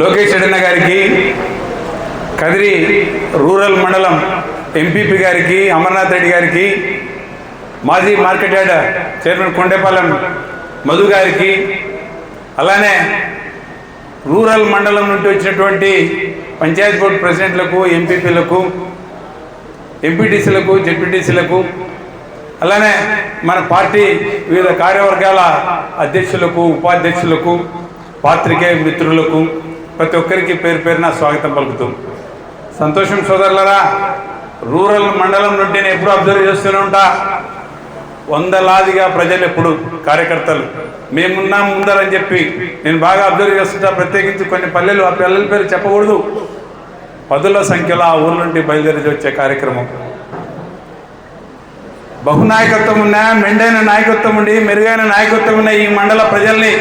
లోకేష్ అన్న గారికి, కదిరి రూరల్ మండలం ఎంపీపీ గారికి, అమర్నాథ్ రెడ్డి గారికి, మాజీ మార్కెట్ యార్డ్ చైర్మన్ కొండేపాలెం మధు గారికి, అలానే రూరల్ మండలం నుండి వచ్చినటువంటి పంచాయతీ బోర్డు ప్రెసిడెంట్లకు, ఎంపీపీలకు, ఎంపీటీసీలకు, జెడ్పీటీసీలకు, అలానే మన పార్టీ వివిధ కార్యవర్గాల అధ్యక్షులకు, ఉపాధ్యక్షులకు, పాత్రికేయ మిత్రులకు ప్రతి ఒక్కరికి పేరు పేరున స్వాగతం పలుకుతూ, సంతోషం సోదరులరా. రూరల్ మండలం నుండి నేను ఎప్పుడు అబ్జర్వ్ చేస్తూనే ఉంటా, వందలాదిగా ప్రజలు ఎప్పుడు కార్యకర్తలు మేమున్నాం ముందరని చెప్పి నేను బాగా అబ్జర్వ్ చేస్తుంటా. ప్రత్యేకించి కొన్ని పల్లెలు, ఆ పల్లెల పేరు చెప్పకూడదు, పదుల సంఖ్యలో ఆ ఊరు నుండి బయలుదేరి వచ్చే కార్యక్రమం. బహునాయకత్వం ఉన్న, మెండైన నాయకత్వం ఉండి, మెరుగైన నాయకత్వం ఉన్న ఈ మండల ప్రజల్ని,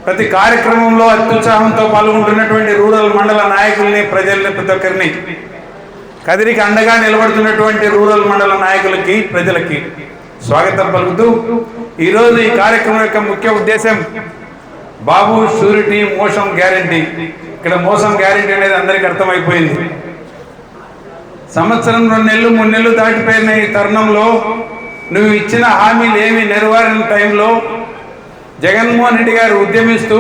ప్రతి కార్యక్రమంలో అత్యుత్సాహంతో పాల్గొంటున్నటువంటి రూరల్ మండల నాయకుల్ని, ప్రజల్ని, ప్రతి ఒక్కరిని, కదిరికి అండగా నిలబడుతున్నటువంటి రూరల్ మండల నాయకులకి, ప్రజలకి స్వాగతం పలుకుతూ, ఈరోజు ఈ కార్యక్రమం యొక్క ముఖ్య ఉద్దేశం బాబు షూరిటీ మోసం గ్యారంటీ. ఇక్కడ మోసం గ్యారంటీ అనేది అందరికీ అర్థమైపోయింది. సంవత్సరం 2 నెలలు 3 నెలలు దాటిపోయిన ఈ తరుణంలో నువ్వు ఇచ్చిన హామీలు ఏమి నెరవేరిన టైంలో జగన్మోహన్ రెడ్డి గారు ఉద్యమిస్తూ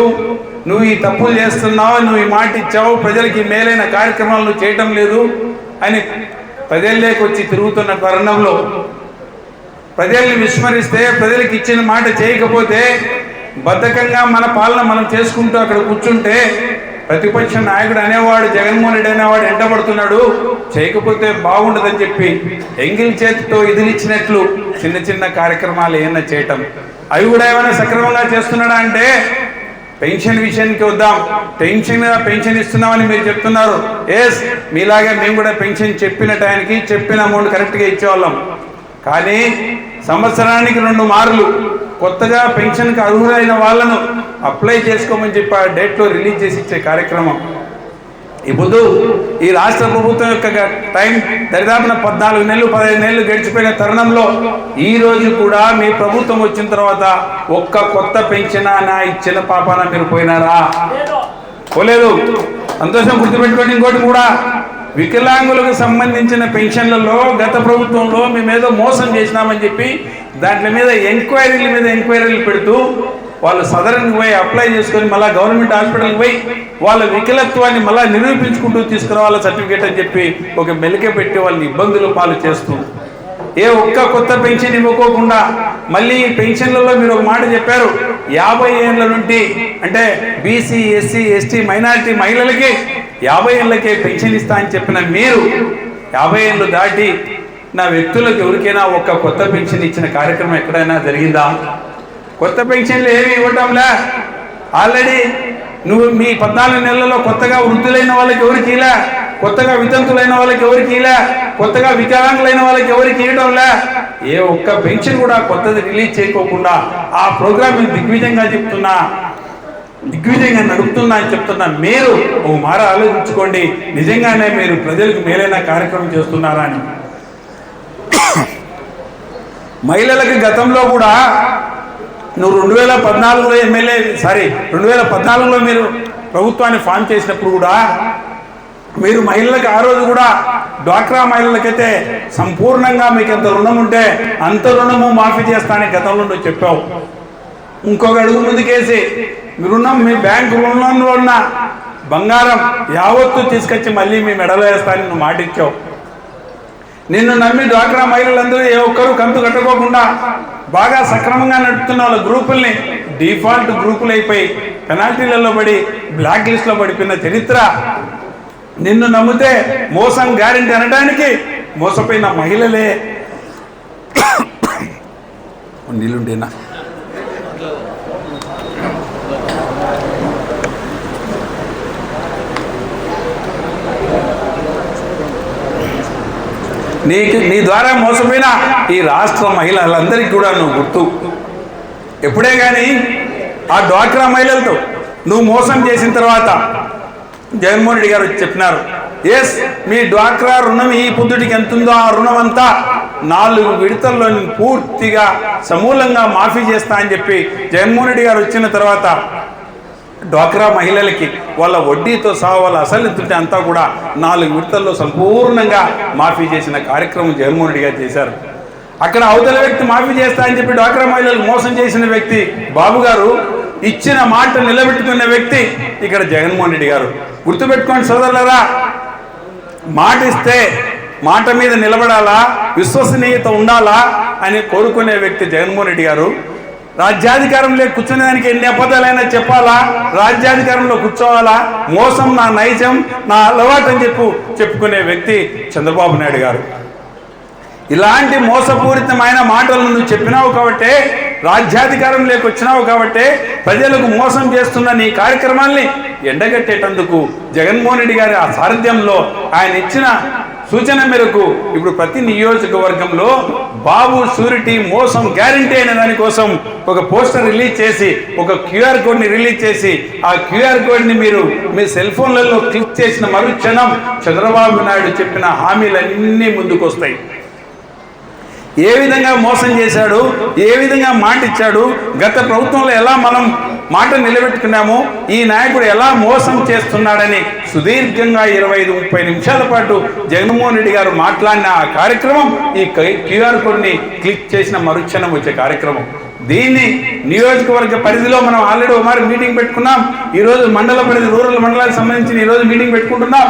నువ్వు ఈ తప్పులు చేస్తున్నావు, నువ్వు ఈ మాట ఇచ్చావు, ప్రజలకి మేలైన కార్యక్రమాలు నువ్వు చేయటం లేదు అని ప్రజల్లోకి వచ్చి తిరుగుతున్న తరుణంలో ప్రజల్ని విస్మరిస్తే, ప్రజలకు ఇచ్చిన మాట చేయకపోతే, బద్ధకంగా మన పాలన మనం చేసుకుంటూ అక్కడ కూర్చుంటే ప్రతిపక్ష నాయకుడు అనేవాడు, జగన్మోహన్ రెడ్డి అనేవాడు ఎంటబడుతున్నాడు, చేయకపోతే బాగుండదని చెప్పి ఎంగిల్ చేతితో ఇదిలిచ్చినట్లు చిన్న చిన్న కార్యక్రమాలు ఏమైనా చేయటం, అవి కూడా ఏమైనా సక్రమంగా చేస్తున్నాడా అంటే, పెన్షన్ విషయానికి వద్దాం. పెన్షన్ ఇస్తున్నామని మీరు చెప్తున్నారు. ఎస్, మీలాగే మేము కూడా పెన్షన్ చెప్పిన టైంకి చెప్పిన అమౌంట్ కరెక్ట్గా ఇచ్చేవాళ్ళం. కానీ సంవత్సరానికి 2 మార్లు కొత్తగా పెన్షన్కి అర్హులైన వాళ్ళను అప్లై చేసుకోమని చెప్పి ఆ డేట్లో రిలీజ్ చేసి ఇచ్చే కార్యక్రమం. ఇప్పుడు ఈ రాష్ట్ర ప్రభుత్వం యొక్క టైం దరిదాపున 14 నెలలు 15 నెలలు గడిచిపోయిన తరుణంలో ఈ రోజు కూడా మీ ప్రభుత్వం వచ్చిన తర్వాత ఒక్క కొత్త పెన్షన్ నా ఇచ్చిన పాపాన మీరు పోయినారా? పోలేదు. సంతోషం గుర్తుపెట్టుకోండి. ఇంకోటి కూడా, వికలాంగులకు సంబంధించిన పెన్షన్లలో గత ప్రభుత్వంలో మేమేదో మోసం చేసినామని చెప్పి దాంట్ల మీద ఎంక్వైరీలు పెడుతూ వాళ్ళు సదరన్కి పోయి అప్లై చేసుకొని మళ్ళీ గవర్నమెంట్ హాస్పిటల్కి పోయి వాళ్ళ వికలత్వాన్ని మళ్ళీ నిరూపించుకుంటూ తీసుకురావాల సర్టిఫికేట్ అని చెప్పి ఒక మెలిక పెట్టి వాళ్ళని ఇబ్బందులు పాలు చేస్తూ, ఏ ఒక్క కొత్త పెన్షన్ ఇవ్వకోకుండా మళ్ళీ పెన్షన్లలో మీరు ఒక మాట చెప్పారు, 50 ఏళ్ళ నుండి అంటే బీసీ, ఎస్సీ, ఎస్టీ, మైనారిటీ మహిళలకి 50 ఏళ్ళకే పెన్షన్ ఇస్తా అని చెప్పిన మీరు 50 ఏళ్ళు దాటి నా వ్యక్తులకు ఎవరికైనా ఒక్క కొత్త పెన్షన్ ఇచ్చిన కార్యక్రమం ఎక్కడైనా జరిగిందా? కొత్త పెన్షన్లు ఏమి ఇవ్వటంలే. ఆల్రెడీ నువ్వు మీ 14 నెలలలో కొత్తగా వృద్ధులైన వాళ్ళకి ఎవరికి ఇలా, కొత్తగా వితంతులైన వాళ్ళకి ఎవరికి ఇలా, కొత్తగా వికలాంగులైన వాళ్ళకి ఎవరికి ఇవ్వడంలే. ఏ ఒక్క పెన్షన్ కూడా కొత్తది రిలీజ్ చేయకోకుండా ఆ ప్రోగ్రామ్ దిగ్విజయంగా నడుపుతున్నా అని చెప్తున్నా. మీరు ఓ మార ఆలోచించుకోండి, నిజంగానే మీరు ప్రజలకు మేలైన కార్యక్రమం చేస్తున్నారా అని. మహిళలకు గతంలో కూడా నువ్వు 2014లో మీరు ప్రభుత్వాన్ని ఫామ్ చేసినప్పుడు కూడా మీరు మహిళలకు ఆ రోజు కూడా డ్వాక్రా మహిళలకైతే సంపూర్ణంగా మీకు ఎంత రుణం ఉంటే అంత రుణము మాఫీ చేస్తానని గతంలో నువ్వు చెప్పావు. ఇంకొక అడుగు ముందుకేసి మీ బ్యాంకు రుణంలో ఉన్న బంగారం యావత్తు తీసుకొచ్చి మళ్ళీ మీ మెడలో వేస్తానని నువ్వు మాట ఇచ్చావు. నిన్ను నమ్మి డ్వాక్రా మహిళలందరూ ఏ ఒక్కరూ కంతు కట్టుకోకుండా బాగా సక్రమంగా నడుపుతున్న వాళ్ళ గ్రూపుల్ని డిఫాల్ట్ గ్రూపులు అయిపోయి పెనాల్టీలలో పడి బ్లాక్ లిస్ట్లో పడిపోయిన చరిత్ర. నిన్ను నమ్మితే మోసం గ్యారెంటీ అనడానికి మోసపోయిన మహిళలే. నీళ్ళుంటేనా నీ ద్వారా మోసపోయిన ఈ రాష్ట్ర మహిళలందరికీ కూడా నువ్వు గుర్తు. ఎప్పుడే కానీ ఆ డ్వాక్రా మహిళలతో నువ్వు మోసం చేసిన తర్వాత జగన్మోహన్ రెడ్డి గారు చెప్పినారు, ఎస్ మీ డ్వాక్రా రుణం ఈ పొద్దుటికి ఎంత ఉందో ఆ రుణం అంతా 4 విడతల్లో పూర్తిగా సమూలంగా మాఫీ చేస్తా అని చెప్పి జగన్మోహన్ రెడ్డి గారు వచ్చిన తర్వాత డ్వాక్రా మహిళలకి వాళ్ళ వడ్డీతో సహా వాళ్ళ అసలు ఎత్తుంటే అంతా కూడా 4 విడతల్లో సంపూర్ణంగా మాఫీ చేసిన కార్యక్రమం జగన్మోహన్ రెడ్డి గారు చేశారు. అక్కడ అవతల వ్యక్తి మాఫీ చేస్తా అని చెప్పి డ్వాక్రా మహిళలకు మోసం చేసిన వ్యక్తి బాబు గారు, ఇచ్చిన మాట నిలబెట్టుకున్న వ్యక్తి ఇక్కడ జగన్మోహన్ రెడ్డి గారు. గుర్తుపెట్టుకోండి సోదరులారా, మాట ఇస్తే మాట మీద నిలబడాలా, విశ్వసనీయత ఉండాలా అని కోరుకునే వ్యక్తి జగన్మోహన్ రెడ్డి గారు. రాజ్యాధికారంలో కూర్చునేదానికి ఎన్ని అబద్ధాలైనా చెప్పాలా, రాజ్యాధికారంలో కూర్చోవాలా, మోసం నా నైజం నా అలవాటు అని చెప్పుకునే వ్యక్తి చంద్రబాబు నాయుడు గారు. ఇలాంటి మోసపూరితమైన మాటలను నువ్వు చెప్పినావు కాబట్టే, రాజ్యాధికారంలోకి వచ్చినావు కాబట్టే ప్రజలకు మోసం చేస్తున్న నీ కార్యక్రమాల్ని ఎండగట్టేటందుకు జగన్మోహన్ రెడ్డి గారి ఆ సారథ్యంలో ఆయన ఇచ్చిన సూచన మేరకు ఇప్పుడు ప్రతి నియోజకవర్గంలో బాబు షూరిటీ మోసం గ్యారంటీ అయిన దానికోసం ఒక పోస్టర్ రిలీజ్ చేసి, ఒక క్యూఆర్ కోడ్ని రిలీజ్ చేసి, ఆ క్యూఆర్ కోడ్ని మీరు మీ సెల్ ఫోన్లలో క్లిక్ చేసిన మరుక్షణం చంద్రబాబు నాయుడు చెప్పిన హామీలన్నీ ముందుకు వస్తాయి. ఏ విధంగా మోసం చేశాడు, ఏ విధంగా మాట ఇచ్చాడు, గత ప్రభుత్వంలో ఎలా మనం మాట నిలబెట్టుకున్నాము, ఈ నాయకుడు ఎలా మోసం చేస్తున్నాడని సుదీర్ఘంగా 25-30 నిమిషాల పాటు జగన్మోహన్ రెడ్డి గారు మాట్లాడిన ఆ కార్యక్రమం ఈ క్యూఆర్ కోడ్ని క్లిక్ చేసిన మరుక్షణం వచ్చే కార్యక్రమం. దీన్ని నియోజకవర్గ పరిధిలో మనం ఆల్రెడీ ఒకమారి మీటింగ్ పెట్టుకున్నాం. ఈరోజు మండల పరిధి రూరల్ మండలానికి సంబంధించి ఈరోజు మీటింగ్ పెట్టుకుంటున్నాం.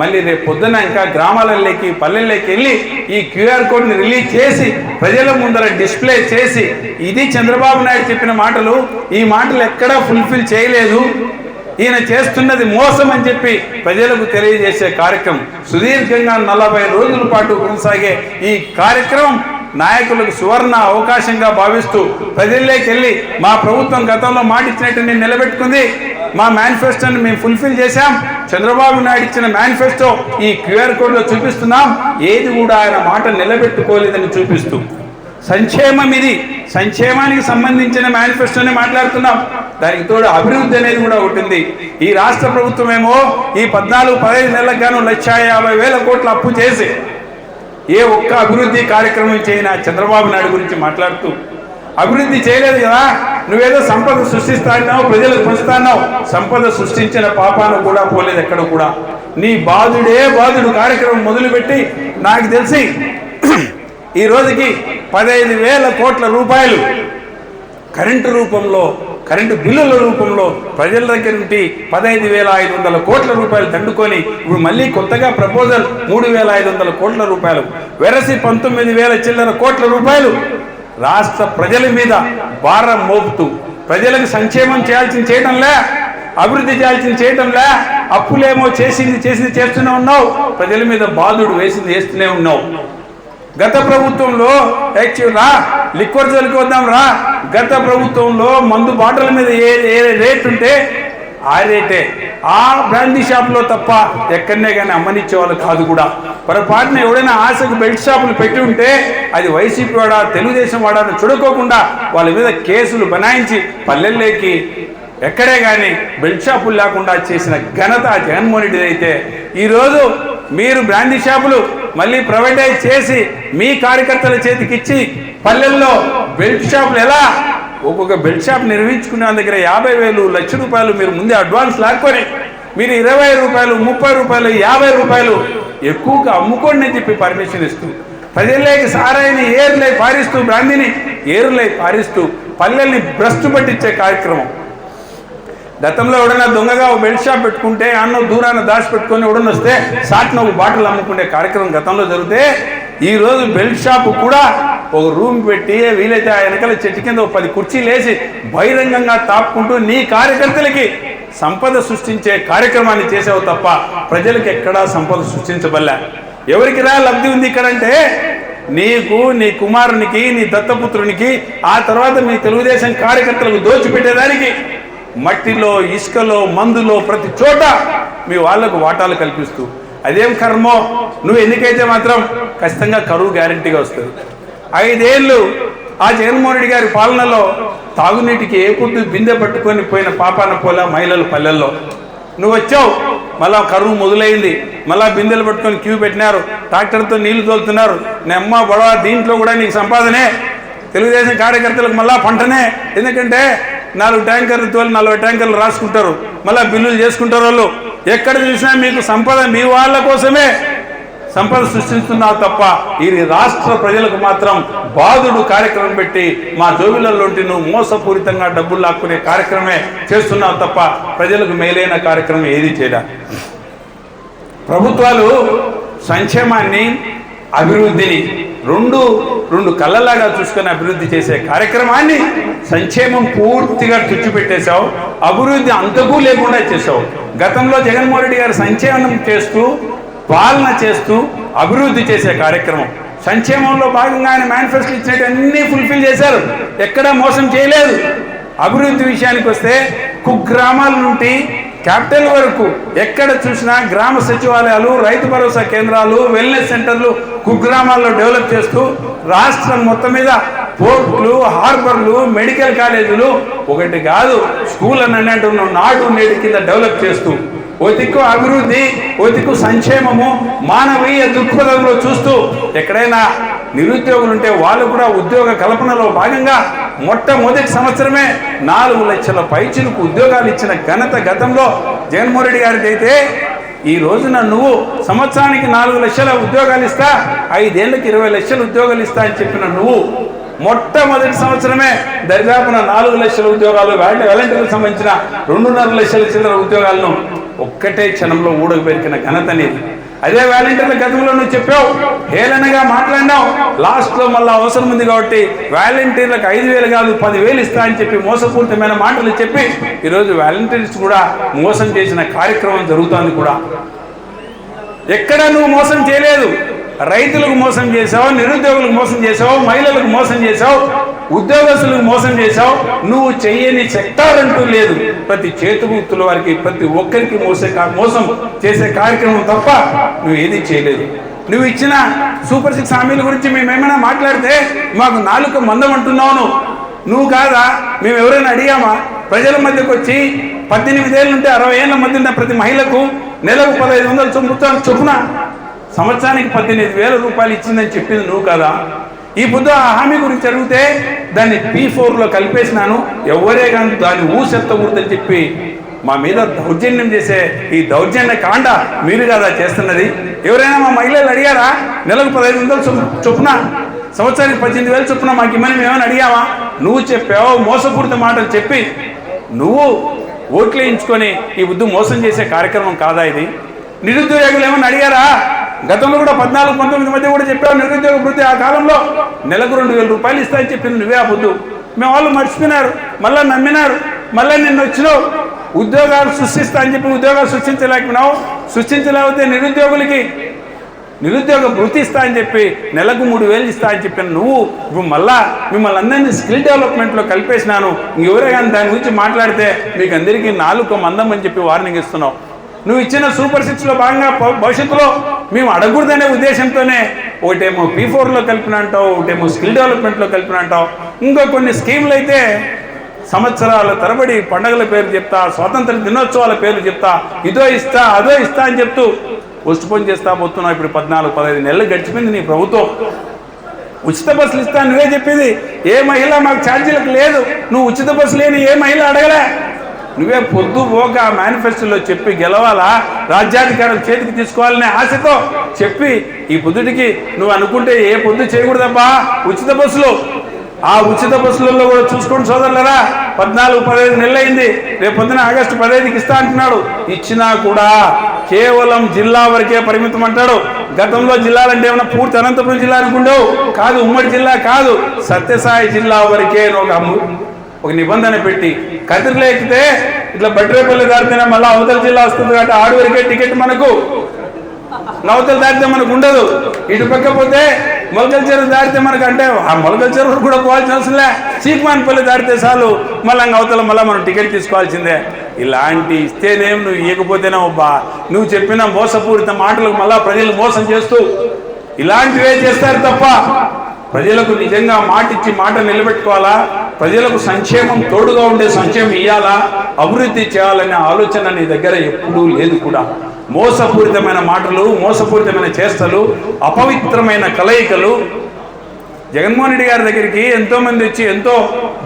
మళ్ళీ రేపు పొద్దున ఇంకా గ్రామాలలోకి పల్లెల్లోకి వెళ్ళి ఈ క్యూఆర్ కోడ్ని రిలీజ్ చేసి ప్రజల ముందర డిస్ప్లే చేసి, ఇది చంద్రబాబు నాయుడు చెప్పిన మాటలు, ఈ మాటలు ఎక్కడా ఫుల్ఫిల్ చేయలేదు, ఈయన చేస్తున్నది మోసం అని చెప్పి ప్రజలకు తెలియజేసే కార్యక్రమం సుదీర్ఘంగా 40 రోజుల పాటు కొనసాగే ఈ కార్యక్రమం నాయకులకు సువర్ణ అవకాశంగా భావిస్తూ ప్రజల్లోకి వెళ్ళి మా ప్రభుత్వం గతంలో మాట ఇచ్చినట్టు నేను నిలబెట్టుకుంది, మా మేనిఫెస్టోని మేము ఫుల్ఫిల్ చేశాం, చంద్రబాబు నాయుడు ఇచ్చిన మేనిఫెస్టో ఈ క్యూఆర్ కోడ్లో చూపిస్తున్నాం, ఏది కూడా ఆయన మాట నిలబెట్టుకోలేదని చూపిస్తూ సంక్షేమం, ఇది సంక్షేమానికి సంబంధించిన మేనిఫెస్టోనే మాట్లాడుతున్నాం. దానికి తోడు అభివృద్ధి అనేది కూడా ఉంటుంది. ఈ రాష్ట్ర ప్రభుత్వం ఏమో ఈ 14-15 నెలలకు గాను 1,50,000 కోట్ల అప్పు చేసి ఏ ఒక్క అభివృద్ధి కార్యక్రమం చేయనా చంద్రబాబు నాయుడు గురించి మాట్లాడుతూ అభివృద్ధి చేయలేదు కదా, నువ్వేదో సంపద సృష్టిస్తాన్నావు, ప్రజలకు పంచుతాన్నావు, సంపద సృష్టించిన పాపాను కూడా పోలేదు ఎక్కడ కూడా. నీ బాధుడే బాధుడు కార్యక్రమం మొదలుపెట్టి నాకు తెలిసి ఈ రోజుకి 15,000 కోట్ల రూపాయలు కరెంటు రూపంలో, కరెంటు బిల్లుల రూపంలో ప్రజల దగ్గర నుండి 15,500 కోట్ల రూపాయలు దండుకొని ఇప్పుడు మళ్ళీ కొత్తగా ప్రపోజల్ 3,500 కోట్ల రూపాయలు వెరసి 19,000 చిల్లర కోట్ల రూపాయలు రాష్ట్ర ప్రజల మీద భారం మోపుతూ ప్రజలకు సంక్షేమం చేయడంలే, అభివృద్ధి చేయడంలే, అప్పులేమో చేసింది చేస్తూనే ఉన్నావు, ప్రజల మీద బాధుడు వేస్తూనే ఉన్నావు. గత ప్రభుత్వంలో రా లిక్వర్ జోలికి వద్దాం రా, గత ప్రభుత్వంలో మందు బాటల మీద ఏ రేట్ ఉంటే ఆ రేటే ఆ బ్రాండీ షాప్లో తప్ప ఎక్కడనే కానీ అమ్మనిచ్చేవాళ్ళు కాదు కూడా. పొరపాటున ఎవడైనా ఆశకు బెల్ట్ షాపులు పెట్టి ఉంటే అది వైసీపీ వాడా తెలుగుదేశం వాడా అని చూడుకోకుండా వాళ్ళ మీద కేసులు బనాయించి పల్లెల్లోకి ఎక్కడే కానీ బెల్ట్ షాపులు లేకుండా చేసిన ఘనత జగన్మోహన్ రెడ్డి అయితే, ఈరోజు మీరు బ్రాండీ షాపులు మళ్ళీ ప్రైవేటైజ్ చేసి మీ కార్యకర్తల చేతికిచ్చి పల్లెల్లో బెల్ట్ షాపులు ఎలా ఒక్కొక్క బెల్ట్ షాప్ నిర్మించుకునే దగ్గర 50,000 లక్ష రూపాయలు మీరు ముందే అడ్వాన్స్ లాక్కొని మీరు 20 రూపాయలు 30 రూపాయలు 50 రూపాయలు ఎక్కువగా అమ్ముకోండి అని చెప్పి పర్మిషన్ ఇస్తూ ప్రజల్లోకి సారాయిని ఏరులై పారిస్తూ బ్రాండీని ఏరులై పారిస్తూ పల్లెల్ని భ్రష్టు పట్టించే కార్యక్రమం. గతంలో ఎవడైనా దొంగగా ఒక బెల్ట్ షాప్ పెట్టుకుంటే అన్న దూరాన్ని దాచిపెట్టుకొని ఎవడన్నా వస్తే సాటిన ఒక బాటిల్ అమ్ముకునే కార్యక్రమం గతంలో జరిగితే, ఈరోజు బెల్ట్ షాప్ కూడా ఒక రూమ్ పెట్టి వీలైతే ఆ వెనకాల చెట్టు కింద 10 కుర్చీలు వేసి బహిరంగంగా తాపుకుంటూ నీ కార్యకర్తలకి సంపద సృష్టించే కార్యక్రమాన్ని చేసావు తప్ప ప్రజలకు ఎక్కడా సంపద సృష్టించబల్లా. ఎవరికి రా లబ్ధి ఉంది ఇక్కడంటే నీకు, నీ కుమారునికి, నీ దత్తపుత్రునికి, ఆ తర్వాత మీ తెలుగుదేశం కార్యకర్తలకు దోచిపెట్టేదానికి మట్టిలో, ఇసుకలో, మందులో ప్రతి చోట మీ వాళ్లకు వాటాలు కల్పిస్తూ అదేం కర్మో నువ్వు ఎన్నికైతే మాత్రం ఖచ్చితంగా కరువు గ్యారంటీగా వస్తుంది. 5 ఏళ్ళు ఆ జగన్మోహన్ రెడ్డి గారి పాలనలో తాగునీటికి ఏ పొద్దు బిందె పట్టుకొని పోయిన పాపాన పోలా మహిళలు పల్లెల్లో. నువ్వు వచ్చావు, మళ్ళా కరువు మొదలైంది, మళ్ళా బిందెలు పట్టుకొని క్యూ పెట్టినారు, ట్రాక్టర్తో నీళ్లు తోలుతున్నారు, నెమ్మ బొడవ దీంట్లో కూడా నీకు సంపాదనే, తెలుగుదేశం కార్యకర్తలకు మళ్ళా పంటనే. ఎందుకంటే 4 ట్యాంకర్లు తోలి 40 ట్యాంకర్లు రాసుకుంటారు, మళ్ళీ బిల్లులు చేసుకుంటారు. వాళ్ళు ఎక్కడ చూసినా మీకు సంపద మీ వాళ్ళ కోసమే సంపద సృష్టిస్తున్నావు తప్ప ఈ రాష్ట్ర ప్రజలకు మాత్రం బాధుడు కార్యక్రమం పెట్టి మా జోబులలోంటి నువ్వు మోసపూరితంగా డబ్బులు లాక్కునే కార్యక్రమే చేస్తున్నావు తప్ప ప్రజలకు మేలైన కార్యక్రమం ఏది చేయడా. ప్రభుత్వాలు సంక్షేమాన్ని అభివృద్ధిని రెండు కళ్ళలాగా చూసుకొని అభివృద్ధి చేసే కార్యక్రమాన్ని సంక్షేమం పూర్తిగా తుచ్చిపెట్టేశావు, అభివృద్ధి అంతకు లేకుండా చేసావు. గతంలో జగన్మోహన్ రెడ్డి గారు సంక్షేమం చేస్తూ పాలన చేస్తూ అభివృద్ధి చేసే కార్యక్రమం, సంక్షేమంలో భాగంగా ఆయన మేనిఫెస్టో ఇచ్చినట్టు అన్నీ ఫుల్ఫిల్ చేశారు, ఎక్కడా మోసం చేయలేదు. అభివృద్ధి విషయానికి వస్తే కుగ్రామాల నుండి క్యాపిటల్ వరకు ఎక్కడ చూసినా గ్రామ సచివాలయాలు, రైతు భరోసా కేంద్రాలు, వెల్నెస్ సెంటర్లు కుగ్రామాల్లో డెవలప్ చేస్తూ రాష్ట్రం మొత్తం మీద పోర్టులు, హార్బర్లు, మెడికల్ కాలేజీలు ఒకటి కాదు స్కూల్ అని అంటున్నాం నాడు నేడు కింద డెవలప్ చేస్తూ ఓ దిక్కు అభివృద్ధి, ఓ దిక్కు సంక్షేమము, మానవీయ దృక్పథంలో చూస్తూ ఎక్కడైనా నిరుద్యోగులు ఉంటే వాళ్ళు కూడా ఉద్యోగ కల్పనలో భాగంగా మొట్టమొదటి సంవత్సరమే 4 లక్షల పైచిలకు ఉద్యోగాలు ఇచ్చిన ఘనత గతంలో జగన్మోహన్ రెడ్డి గారికి అయితే, ఈ రోజున నువ్వు సంవత్సరానికి 4 లక్షల ఉద్యోగాలు ఇస్తా, 5 ఏళ్ళకి 20 లక్షల ఉద్యోగాలు ఇస్తా అని చెప్పిన నువ్వు మొట్టమొదటి సంవత్సరమే దరిదాపున 4 లక్షల ఉద్యోగాలు, వాలంటీర్లకు సంబంధించిన 2.5 లక్షల చిల్లర ఉద్యోగాలను ఒక్కటే క్షణంలో ఊడగబెరికిన ఘనత నీది. అదే వాలంటీర్ల గతంలో నువ్వు చెప్పావు, హేళనగా మాట్లాడినావు. లాస్ట్లో మళ్ళీ అవసరం ఉంది కాబట్టి వాలంటీర్లకు 5,000 కాదు 10,000 ఇస్తా అని చెప్పి మోసపూరితమైన మాటలు చెప్పి ఈరోజు వాలంటీర్స్ కూడా మోసం చేసిన కార్యక్రమం జరుగుతోంది. కూడా ఎక్కడా నువ్వు మోసం చేయలేదు. రైతులకు మోసం చేసావు, నిరుద్యోగులకు మోసం చేసావు, మహిళలకు మోసం చేసావు, ఉద్యోగస్తులకు మోసం చేసావు. నువ్వు చెయ్యని సెక్టార్ అంటూ లేదు. ప్రతి చేతివృత్తుల వారికి ప్రతి ఒక్కరికి మోసం చేసే కార్యక్రమం తప్ప నువ్వు ఏది చేయలేదు. నువ్వు ఇచ్చిన సూపర్ 6 హామీల గురించి మేమేమైనా మాట్లాడితే మాకు 4 మందం అంటున్నావు. నువ్వు కాదా? మేము ఎవరైనా అడిగామా? ప్రజల మధ్యకు వచ్చి 18 ఏళ్ళ నుండి 60 ఏళ్ళ మధ్య ఉన్న ప్రతి మహిళకు నెలకు 1,500 చొప్పున సంవత్సరానికి 18,000 రూపాయలు ఇచ్చిందని చెప్పింది నువ్వు కదా? ఈ పొద్దు ఆ హామీ గురించి అడిగితే దాన్ని P4లో కలిపేసినాను, ఎవరే కానీ దాన్ని ఊసెత్తకూడదని చెప్పి మా మీద దౌర్జన్యం చేసే ఈ దౌర్జన్య కాండ మీరు కదా చేస్తున్నది. ఎవరైనా మా మహిళలు అడిగారా? నెలకు 1,500 చొప్పున సంవత్సరానికి 18,000 చొప్పున మాకు ఇమ్మని మేమని అడిగామా? నువ్వు చెప్పావు మోసపూరిత మాటలు చెప్పి నువ్వు ఓట్లు వేయించుకొని ఈ బుద్ధు మోసం చేసే కార్యక్రమం కాదా ఇది? నిరుద్యోగులు ఏమన్నా అడిగారా? గతంలో కూడా 14-19 మధ్య కూడా చెప్పావు నిరుద్యోగ వృద్ధి ఆ కాలంలో నెలకు 2,000 రూపాయలు ఇస్తాయని చెప్పింది నువ్వే ఆ పొద్దు. మేము వాళ్ళు మర్చిపోయినారు, మళ్ళీ నమ్మినారు, మళ్ళీ నిన్ను వచ్చినావు ఉద్యోగాలు సృష్టిస్తా అని చెప్పి ఉద్యోగాలు సృష్టించలేకపోయినావు. సృష్టించలేకపోతే నిరుద్యోగ వృత్తి ఇస్తా అని చెప్పి నెలకు 3,000 ఇస్తా అని చెప్పిన నువ్వు ఇప్పుడు మళ్ళా మిమ్మల్ని అందరినీ స్కిల్ డెవలప్మెంట్లో కలిపేసినాను. ఇంకెవరే కానీ దాని గురించి మాట్లాడితే మీకు అందరికీ 4 మందం అని చెప్పి వార్నింగ్ ఇస్తున్నావు. నువ్వు ఇచ్చిన సూపర్ 6లో భాగంగా భవిష్యత్తులో మేము అడగకూడదనే ఉద్దేశంతోనే ఒకటేమో P4లో కలిపిన అంటావు, ఒకటేమో స్కిల్ డెవలప్మెంట్లో కలిపిన అంటావు. ఇంకో కొన్ని స్కీములు అయితే సంవత్సరాల తరబడి పండగల పేరు చెప్తా, స్వాతంత్ర దినోత్సవాల పేర్లు చెప్తా, ఇదో ఇస్తా అదో ఇస్తా అని చెప్తూ పోస్ట్పోన్ చేస్తా పోతున్నావు. ఇప్పుడు 14-15 నెలలు గడిచిపోయింది నీ ప్రభుత్వం. ఉచిత బస్సులు ఇస్తా నువ్వే చెప్పింది. ఏ మహిళ మాకు ఛార్జీలకు లేదు. నువ్వు ఉచిత బస్సు లేని ఏ మహిళ అడగలే. నువ్వే పొద్దు పోక మేనిఫెస్టోలో చెప్పి గెలవాలా, రాజ్యాధికారం చేతికి తీసుకోవాలనే ఆశతో చెప్పి ఈ పొద్దుటికి నువ్వు అనుకుంటే ఏ పొద్దు చేయకూడదబ్బా ఉచిత బస్సులు. ఆ ఉచిత బస్సులలో కూడా చూసుకోండి సోదరులరా, 14-15 నెలలు అయింది. రేపు పొద్దున ఆగస్టు 15కి ఇస్తా అంటున్నాడు. ఇచ్చినా కూడా కేవలం జిల్లా వరకే పరిమితం అంటాడు. గతంలో జిల్లాలంటే ఏమన్నా పూర్తి అనంతపురం జిల్లా అనుకుంటావు కాదు, ఉమ్మడి జిల్లా కాదు, సత్యసాయి జిల్లా వరకే ఒక నిబంధన పెట్టి కదిరిలో ఎక్కితే ఇట్లా బట్రేపల్లి దాటితేనే మళ్ళీ అవతల జిల్లా వస్తుంది కాబట్టి ఆడు వరకే టికెట్ మనకు, నవతలు దాటితే మనకు ఉండదు. ఇటు పక్క పోతే మొలకల చెరువు దాటితే మనకు అంటే ఆ మొలకల చెరువు కూడా పోవాల్సిన అవసరంలే, చీకుమానపల్లి దాటితే చాలు మళ్ళీ అవతల మళ్ళీ మనం టికెట్ తీసుకోవాల్సిందే. ఇలాంటి ఇస్తేనేం నువ్వు ఇవ్వకపోతేనే అబ్బా నువ్వు చెప్పిన మోసపూరిత మాటలకు మళ్ళా ప్రజలు మోసం చేస్తూ ఇలాంటివే చేస్తారు తప్ప ప్రజలకు నిజంగా మాటిచ్చి మాట నిలబెట్టుకోవాలా, ప్రజలకు సంక్షేమం తోడుగా ఉండే సంక్షేమం ఇవ్వాలా, అభివృద్ధి చేయాలనే ఆలోచన నీ దగ్గర ఎప్పుడూ లేదు. కూడా మోసపూరితమైన మాటలు, మోసపూరితమైన చేష్టలు, అపవిత్రమైన కలయికలు, జగన్మోహన్ రెడ్డి గారి దగ్గరికి ఎంతోమంది వచ్చి ఎంతో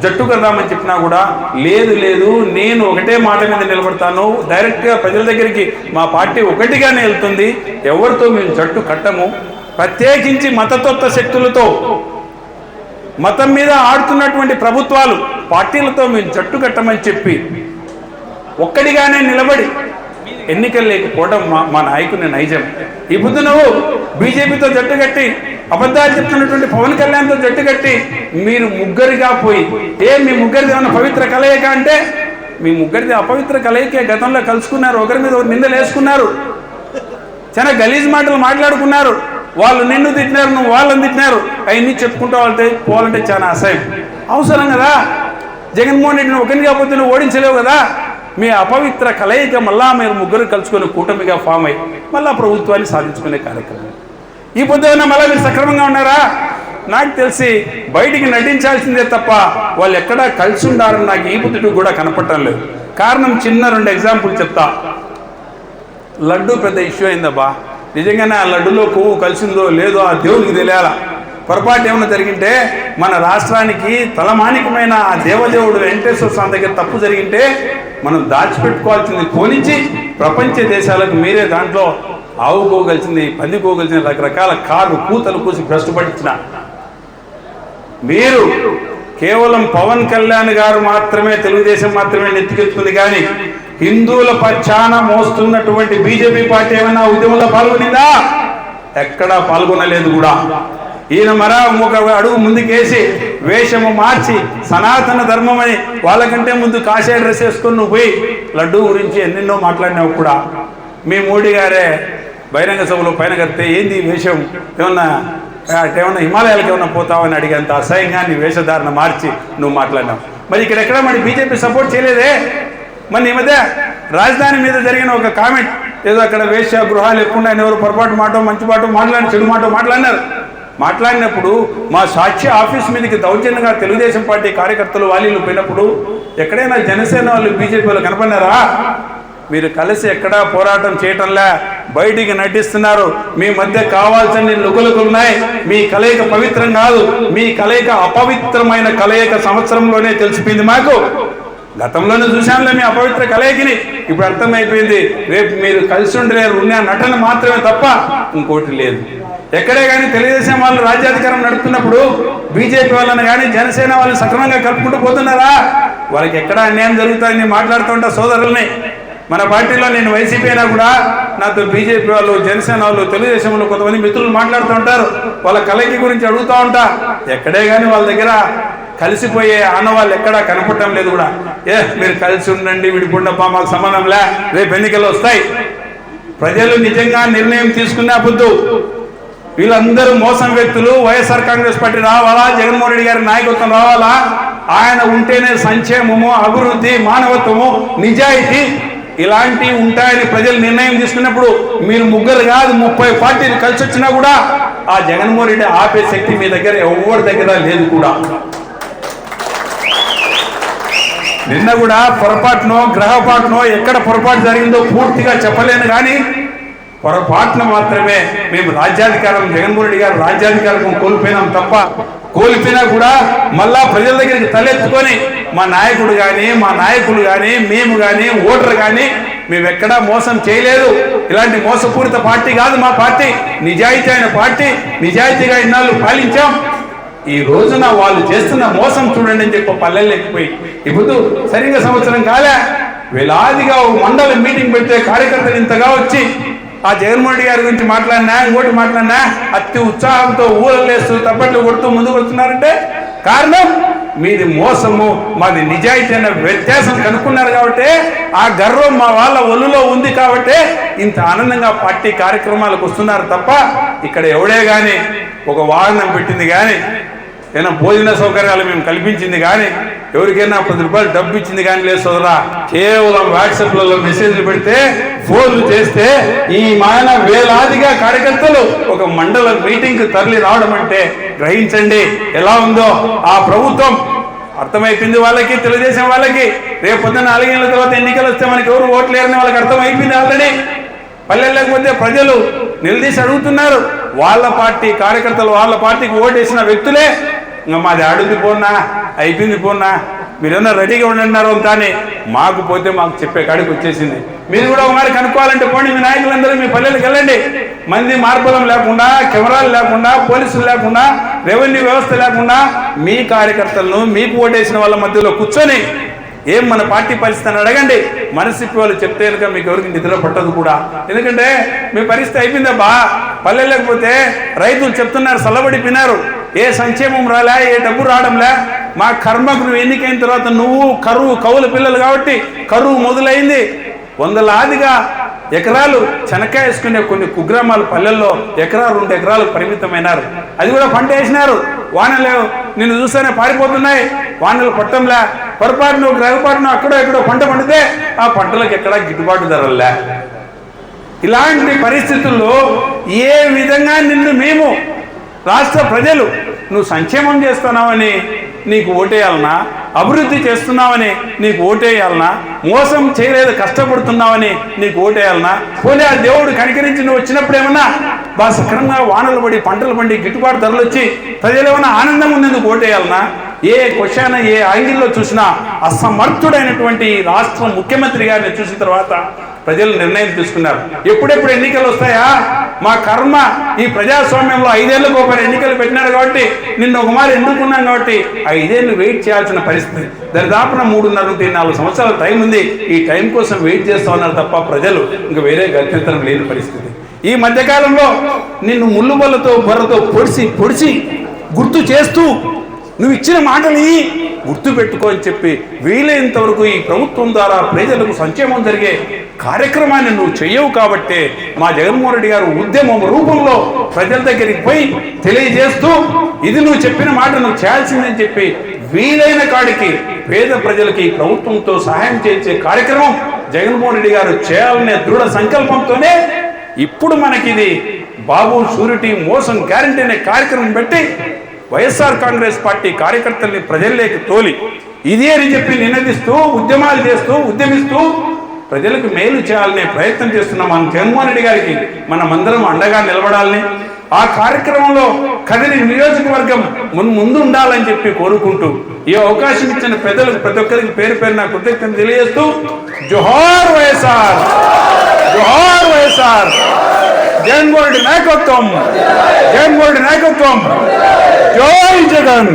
జట్టు కడదామని చెప్పినా కూడా లేదు నేను ఒకటే మాట మీద నిలబడతాను, డైరెక్ట్గా ప్రజల దగ్గరికి మా పార్టీ ఒకటిగానే వెళ్తుంది, ఎవరితో మేము జట్టు కట్టము, ప్రత్యేకించి మతతత్వ శక్తులతో మతం మీద ఆడుతున్నటువంటి ప్రభుత్వాలు పార్టీలతో మేము జట్టు కట్టమని చెప్పి ఒక్కడిగానే నిలబడి ఎన్నికలు లేకపోవడం మా నాయకుని నైజం. ఈ బుద్ధు నువ్వు బీజేపీతో జట్టు కట్టి అబద్ధాలు చెప్తున్నటువంటి పవన్ కళ్యాణ్తో జట్టు కట్టి మీరు ముగ్గురిగా పోయి మీ ముగ్గురిది ఏమన్నా పవిత్ర కలయిక అంటే మీ ముగ్గురిది అపవిత్ర కలయికే. గతంలో కలుసుకున్నారు, ఒకరి మీద నిందలు వేసుకున్నారు, చాలా గలీజ్ మాటలు మాట్లాడుకున్నారు, వాళ్ళు నిన్ను తిట్టినారు, నువ్వు వాళ్ళని తిట్టినారు, అవన్నీ చెప్పుకుంటూ పోవాలంటే చాలా అసహ్యం. అవసరం కదా? జగన్మోహన్ రెడ్డిని ఒకరిని కాకపోతే నువ్వు ఓడించలేవు కదా. మీ అపవిత్ర కలయిక మళ్ళా మీరు ముగ్గురు కలుసుకొని కూటమిగా ఫామ్ అయ్యి మళ్ళా ప్రభుత్వాన్ని సాధించుకునే కార్యక్రమం. ఈ పొద్దున మళ్ళీ మీరు సక్రమంగా ఉన్నారా? నాకు తెలిసి బయటికి నటించాల్సిందే తప్ప వాళ్ళు ఎక్కడా కలిసి ఉండాలని నాకు ఈ పొద్దుకు కూడా కనపడటం లేదు. కారణం చిన్న 2 ఎగ్జాంపుల్ చెప్తా. లడ్డు పెద్ద ఇష్యూ అయిందబ్బా, నిజంగానే ఆ లడ్డులో కొవ్వు కలిసిందో లేదో ఆ దేవునికి తెలియాల. పొరపాటు ఏమైనా జరిగింటే మన రాష్ట్రానికి తలమానికమైన ఆ దేవదేవుడు వెంకటేశ్వర స్వామి దగ్గర తప్పు జరిగింటే మనం దాచిపెట్టుకోవాల్సింది పోనించి ప్రపంచ దేశాలకు మీరే దాంట్లో ఆవుకోగలిసింది, పందికోగలిసింది, రకరకాల కార్లు కూతలు కూసి భ్రష్టు పట్టించిన మీరు కేవలం పవన్ కళ్యాణ్ గారు మాత్రమే, తెలుగుదేశం మాత్రమే నెత్తికెత్తుకుంది. కానీ హిందువుల పక్షాన మోస్తున్నటువంటి బీజేపీ పార్టీ ఏమైనా ఉద్యమంలో పాల్గొనిందా? ఎక్కడా పాల్గొనలేదు కూడా. ఈయన ఒక అడుగు ముందుకేసి వేషము మార్చి సనాతన ధర్మం అని వాళ్ళకంటే ముందు కాషాయ డ్రెస్ వేసుకొని నువ్వు పోయి లడ్డూ గురించి ఎన్నెన్నో మాట్లాడినావు కూడా. మీ మోడీ గారే బహిరంగ సభలో పైన కడితే ఏంది వేషం, ఏమన్నా హిమాలయాలకు ఏమన్నా పోతావని అడిగేంత అసహ్యంగా నీ వేషధారణ మార్చి నువ్వు మాట్లాడినావు. మరి ఇక్కడ మరి బీజేపీ సపోర్ట్ చేయలేదే. మరి ఈ మధ్య రాజధాని మీద జరిగిన ఒక కామెంట్, ఏదో అక్కడ వేశ్య గృహాలు ఎక్కువ ఎవరు పొరపాటు మాట మంచి మాట మాట్లాడి చెడు మాట మాట్లాడినప్పుడు మా సాక్షి ఆఫీస్ మీదకి దౌర్జన్యంగా తెలుగుదేశం పార్టీ కార్యకర్తలు వాళ్ళు పోయినప్పుడు ఎక్కడైనా జనసేన వాళ్ళు బీజేపీ వాళ్ళు కనపడినారా? మీరు కలిసి ఎక్కడా పోరాటం చేయటంలే, బయటికి నటిస్తున్నారు. మీ మధ్య కావాల్సిన లుకలుకులున్నాయి. మీ కలయిక పవిత్రం కాదు, మీ కలయిక అపవిత్రమైన కలయిక సంవత్సరంలోనే తెలిసిపోయింది మాకు. గతంలోనే చూసాంలే మీ అపవిత్ర కలయికని, ఇప్పుడు అర్థమైపోయింది. రేపు మీరు కలిసి ఉండలేరు, ఉన్న నటన మాత్రమే తప్ప ఇంకోటి లేదు. ఎక్కడే కానీ తెలుగుదేశం వాళ్ళు రాజ్యాధికారం నడుపుతున్నప్పుడు బీజేపీ వాళ్ళని కానీ జనసేన వాళ్ళు సక్రమంగా కలుపుకుంటూ పోతున్నారా? వాళ్ళకి ఎక్కడ అన్యాయం జరుగుతుందని మాట్లాడుతూ ఉంటా సోదరుల్ని. మన పార్టీలో నేను వైసీపీ అయినా కూడా నాతో బీజేపీ వాళ్ళు, జనసేన వాళ్ళు, తెలుగుదేశంలో కొంతమంది మిత్రులు మాట్లాడుతూ ఉంటారు. వాళ్ళ కలయిక గురించి అడుగుతూ ఉంటా. ఎక్కడే కానీ వాళ్ళ దగ్గర కలిసిపోయే ఆనవాళ్ళు ఎక్కడా కనపడటం లేదు కూడా. మీరు కలిసి ఉండండి, విడిపోండప్ప, మాకు సంబంధంలే, రేపు ఎన్నికలు వస్తాయి. ప్రజలు నిజంగా నిర్ణయం తీసుకునే పొద్దు వీళ్ళందరూ మోసం వ్యక్తులు. వైఎస్ఆర్ కాంగ్రెస్ పార్టీ రావాలా, జగన్మోహన్ రెడ్డి గారి నాయకత్వం రావాలా, ఆయన ఉంటేనే సంక్షేమము, అభివృద్ధి, మానవత్వము, నిజాయితీ ఇలాంటివి ఉంటాయని ప్రజలు నిర్ణయం తీసుకున్నప్పుడు మీరు ముగ్గురు కాదు 30 పార్టీలు కలిసి వచ్చినా కూడా ఆ జగన్మోహన్ రెడ్డి ఆపే శక్తి మీ దగ్గర ఎవరి దగ్గర లేదు కూడా. నిన్న కూడా పొరపాటునో గ్రహపాటునో ఎక్కడ పొరపాటు జరిగిందో పూర్తిగా చెప్పలేను. కానీ పొరపాటున మాత్రమే మేము రాజ్యాధికారం, జగన్మోహన్ రెడ్డి గారు రాజ్యాధికారం కోల్పోయినాం తప్ప, కోల్పోయినా కూడా మళ్ళా ప్రజల దగ్గరికి తలెత్తుకొని మా నాయకుడు కానీ, మా నాయకులు కానీ, మేము కానీ, ఓటర్ కానీ మేమెక్కడా మోసం చేయలేదు. ఇలాంటి మోసపూరిత పార్టీ కాదు మా పార్టీ. నిజాయితీ అయిన పార్టీ, నిజాయితీగా ఇన్నాళ్ళు పాలించాం. ఈ రోజున వాళ్ళు చేస్తున్న మోసం చూడండి అని చెప్పి పల్లెలు ఎక్కిపోయి ఇప్పుడు సరిగ్గా సంవత్సరం కాలే వేలాదిగా మండల మీటింగ్ పెడితే కార్యకర్తలు ఇంతగా వచ్చి ఆ జగన్మోహన్ రెడ్డి గారి గురించి మాట్లాడినా, ఇంకోటి మాట్లాడినా అతి ఉత్సాహంతో ఊరలేస్తూ తప్పట్లు కొడుతూ ముందుకు వస్తున్నారంటే కారణం మీది మోసము, మాది నిజాయితీ అనే వ్యత్యాసం కనుక్కున్నారు కాబట్టి, ఆ గర్వం మా వాళ్ళ ఒళ్ళులో ఉంది కాబట్టి ఇంత ఆనందంగా పార్టీ కార్యక్రమాలకు వస్తున్నారు తప్ప ఇక్కడ ఎవడే కానీ ఒక వాహనం పెట్టింది కానీ, ఏదైనా భోజన సౌకర్యాలు మేము కల్పించింది కానీ, ఎవరికైనా 10 రూపాయలు డబ్బు ఇచ్చింది కానీ లేదు సోదరా. కేవలం వాట్సాప్లలో మెసేజ్లు పెడితే, ఫోన్లు చేస్తే ఈ మాయన వేలాదిగా కార్యకర్తలు ఒక మండల మీటింగ్కి తరలి రావడం అంటే గ్రహించండి ఎలా ఉందో ఆ ప్రభుత్వం. అర్థమైపోయింది వాళ్ళకి, తెలుగుదేశం వాళ్ళకి. రేపు పొద్దున్న 4 ఏళ్ళ తర్వాత ఎన్నికలు వస్తే మనకి ఎవరు ఓట్లు లేరని వాళ్ళకి అర్థమైపోయింది ఆల్రెడీ. పల్లెల్లోకి పోతే ప్రజలు నిలదీసి అడుగుతున్నారు. వాళ్ళ పార్టీ కార్యకర్తలు వాళ్ళ పార్టీకి ఓటేసిన వ్యక్తులే ఇంకా మాది ఆడుంది పోన్నా, అయిపోయింది పోన్నా, మీరేమన్నా రెడీగా ఉండన్నారు కానీ మాకు పోతే మాకు చెప్పే కాడికి వచ్చేసింది. మీరు కూడా ఒకసారి కనుక్కోవాలంటే పోండి, మీ నాయకులందరూ మీ పల్లెలకు వెళ్ళండి. మంది మార్పులం లేకుండా, కెమెరాలు లేకుండా, పోలీసులు లేకుండా, రెవెన్యూ వ్యవస్థ లేకుండా మీ కార్యకర్తలను మీకు ఓటేసిన వాళ్ళ మధ్యలో కూర్చొని ఏం మన పార్టీ పరిస్థితి అని అడగండి. మనసిప్పి వాళ్ళు చెప్తే కనుక మీకు ఎవరికి నిద్ర పట్టదు కూడా. ఎందుకంటే మీ పరిస్థితి అయిపోయిందబ్బా. పల్లె లేకపోతే రైతులు చెప్తున్నారు, చల్లబడిపోయినారు, ఏ సంక్షేమం రాలే, ఏ డబ్బు రావడంలే, మా కర్మకు నువ్వు ఎన్నికైన తర్వాత నువ్వు కరువు కౌలు పిల్లలు కాబట్టి కరువు మొదలైంది. వందలాదిగా ఎకరాలు చెనక్కాయ వేసుకునే కొన్ని కుగ్రామాలు పల్లెల్లో ఎకరాలు 2 ఎకరాలు పరిమితమైనారు. అది కూడా పంట వేసినారు, వానలు నిన్ను చూస్తేనే పారిపోతున్నాయి, వానలు పట్టంలే, పొరపాటును ఒక రెగపాటును అక్కడో ఎక్కడో పంట పండితే ఆ పంటలకు ఎక్కడా గిట్టుబాటు ధరలే. ఇలాంటి పరిస్థితుల్లో ఏ విధంగా నిన్ను మేము రాష్ట్ర ప్రజలు నువ్వు సంక్షేమం చేస్తున్నావని నీకు ఓటేయాలనా, అభివృద్ధి చేస్తున్నావని నీకు ఓటేయాలనా, మోసం చేయలేదు కష్టపడుతున్నావని నీకు ఓటేయాలనా? పోనీ ఆ దేవుడు కనికరించి నువ్వు వచ్చినప్పుడు ఏమన్నా బాగా సక్రమంగా వానలు పడి పంటలు పండి గిట్టుబాటు ధరలు వచ్చి ప్రజలు ఏమన్నా ఆనందం ఉన్నందుకు ఓటేయాలనా? ఏ క్వశ్చన్ ఏ యాంగిల్లో చూసినా అసమర్థుడైనటువంటి రాష్ట్ర ముఖ్యమంత్రి గారిని చూసిన తర్వాత ప్రజలు నిర్ణయం తీసుకున్నారు. ఎప్పుడెప్పుడు ఎన్నికలు వస్తాయా, మా కర్మ ఈ ప్రజాస్వామ్యంలో 5 ఏళ్ళకు ఒకరు ఎన్నికలు పెట్టినారు కాబట్టి నిన్న ఒక మారు ఎన్నుకున్నాం కాబట్టి 5 ఏళ్ళు వెయిట్ చేయాల్సిన పరిస్థితి. దరిదాపున 3.5-4 సంవత్సరాల టైం ఉంది. ఈ టైం కోసం వెయిట్ చేస్తా ఉన్నారు తప్ప ప్రజలు ఇంకా వేరే గత్యంతరం లేని పరిస్థితి. ఈ మధ్యకాలంలో నిన్ను ముళ్ళుబల్లతో బొర్రతో పొడిచి గుర్తు చేస్తూ నువ్వు ఇచ్చిన మాటని గుర్తు పెట్టుకో అని చెప్పి వీలైనంత వరకు ఈ ప్రభుత్వం ద్వారా ప్రజలకు సంక్షేమం జరిగే కార్యక్రమాన్ని నువ్వు చెయ్యవు కాబట్టే మా జగన్మోహన్ రెడ్డి గారు ఉద్యమం రూపంలో ప్రజల దగ్గరికి పోయి తెలియజేస్తూ ఇది నువ్వు చెప్పిన మాట నువ్వు చేయాల్సిందని చెప్పి వీలైన కాడికి పేద ప్రజలకి ప్రభుత్వంతో సహాయం చేసే కార్యక్రమం జగన్మోహన్ రెడ్డి గారు చేయాలనే దృఢ సంకల్పంతోనే ఇప్పుడు మనకిది బాబు షూరిటీ మోసం గ్యారంటీ అనే కార్యక్రమం పెట్టి వైఎస్ఆర్ కాంగ్రెస్ పార్టీ కార్యకర్తల్ని ప్రజల్లోకి తోలి ఇదే అని చెప్పి నినదిస్తూ ఉద్యమాలు చేస్తూ ఉద్యమిస్తూ ప్రజలకు మేలు చేయాలనే ప్రయత్నం చేస్తున్నాం. మన జగన్మోహన్ రెడ్డి గారికి మనమందరం అండగా నిలబడాలని, ఆ కార్యక్రమంలో కదిరి నియోజకవర్గం ముందు ఉండాలని చెప్పి కోరుకుంటూ ఈ అవకాశం ఇచ్చిన పెద్దలకు ప్రతి ఒక్కరికి పేరు పేరున కృతజ్ఞతలు తెలియజేస్తూ జోహార్ వైఎస్ఆర్, జోహార్ వైఎస్ఆర్, జగన్మోహన్ రెడ్డి నాయకత్వం, జగన్మోహన్ రెడ్డి నాయకత్వం, జై జగన్.